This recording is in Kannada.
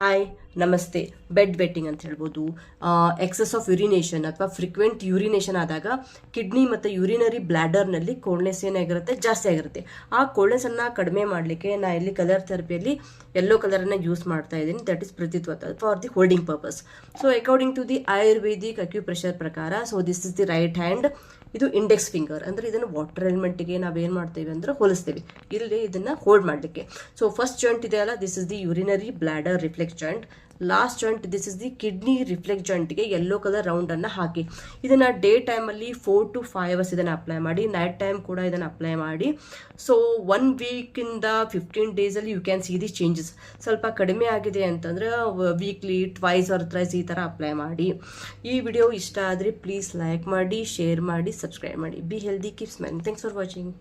ಹಾಯ್ ನಮಸ್ತೆ. ಬೆಡ್ ವೆಟ್ಟಿಂಗ್ ಅಂತ ಹೇಳ್ಬೋದು. ಎಕ್ಸಸ್ ಆಫ್ ಯುರಿನೇಷನ್ ಅಥವಾ ಫ್ರಿಕ್ವೆಂಟ್ ಯೂರಿನೇಷನ್ ಆದಾಗ ಕಿಡ್ನಿ ಮತ್ತು ಯೂರಿನರಿ ಬ್ಲ್ಯಾಡರ್ನಲ್ಲಿ ಕೋಲ್ಡ್ನೆಸ್ ಏನಾಗಿರುತ್ತೆ, ಜಾಸ್ತಿ ಆಗಿರುತ್ತೆ. ಆ ಕೋಲ್ಡ್ನೆಸ್ಸನ್ನು ಕಡಿಮೆ ಮಾಡಲಿಕ್ಕೆ ನಾ ಇಲ್ಲಿ ಕಲರ್ ಥೆರಪಿಯಲ್ಲಿ ಯೆಲ್ಲೋ ಕಲರನ್ನು ಯೂಸ್ ಮಾಡ್ತಾ ಇದ್ದೀನಿ. ದಟ್ ಇಸ್ ಪ್ರತಿತ್ವತ for the holding purpose. So according to the Ayurvedic acupressure ಪ್ರಕಾರ, so this is the right hand, ಇದು ಇಂಡೆಕ್ಸ್ ಫಿಂಗರ್. ಅಂದರೆ ಇದನ್ನು ವಾಟರ್ ಎಲಿಮೆಂಟ್ಗೆ ನಾವೇನು ಮಾಡ್ತೇವೆ ಅಂದರೆ ಹೋಲಿಸ್ತೇವೆ. ಇಲ್ಲಿ ಇದನ್ನು ಹೋಲ್ಡ್ ಮಾಡಲಿಕ್ಕೆ. ಸೊ ಫಸ್ಟ್ ಜಾಯಿಂಟ್ ಇದೆ ಅಲ್ಲ, this is the urinary bladder reflex joint. Last joint this is the kidney reflex ಜಾಯಿಂಟ್ಗೆ ಯೆಲ್ಲೋ ಕಲರ್ ರೌಂಡನ್ನು ಹಾಕಿ ಇದನ್ನು ಡೇ ಟೈಮಲ್ಲಿ 4 to 5 hours ಇದನ್ನು ಅಪ್ಲೈ ಮಾಡಿ, ನೈಟ್ ಟೈಮ್ ಕೂಡ ಇದನ್ನು ಅಪ್ಲೈ ಮಾಡಿ. ಸೊ 1 weekಯಿಂದ 15 daysಲ್ಲಿ you can see the changes. ಸ್ವಲ್ಪ ಕಡಿಮೆ ಆಗಿದೆ ಅಂತಂದರೆ ವೀಕ್ಲಿ ಟ್ವೈಸ್ ಆರ್ ಥ್ರೈಸ್ ಈ ಥರ ಅಪ್ಲೈ ಮಾಡಿ. ಈ ವಿಡಿಯೋ ಇಷ್ಟ ಆದರೆ ಪ್ಲೀಸ್ ಲೈಕ್ ಮಾಡಿ, ಶೇರ್ ಮಾಡಿ, ಸಬ್ಸ್ಕ್ರೈಬ್ ಮಾಡಿ. Be healthy, keep smiling. Thanks for watching.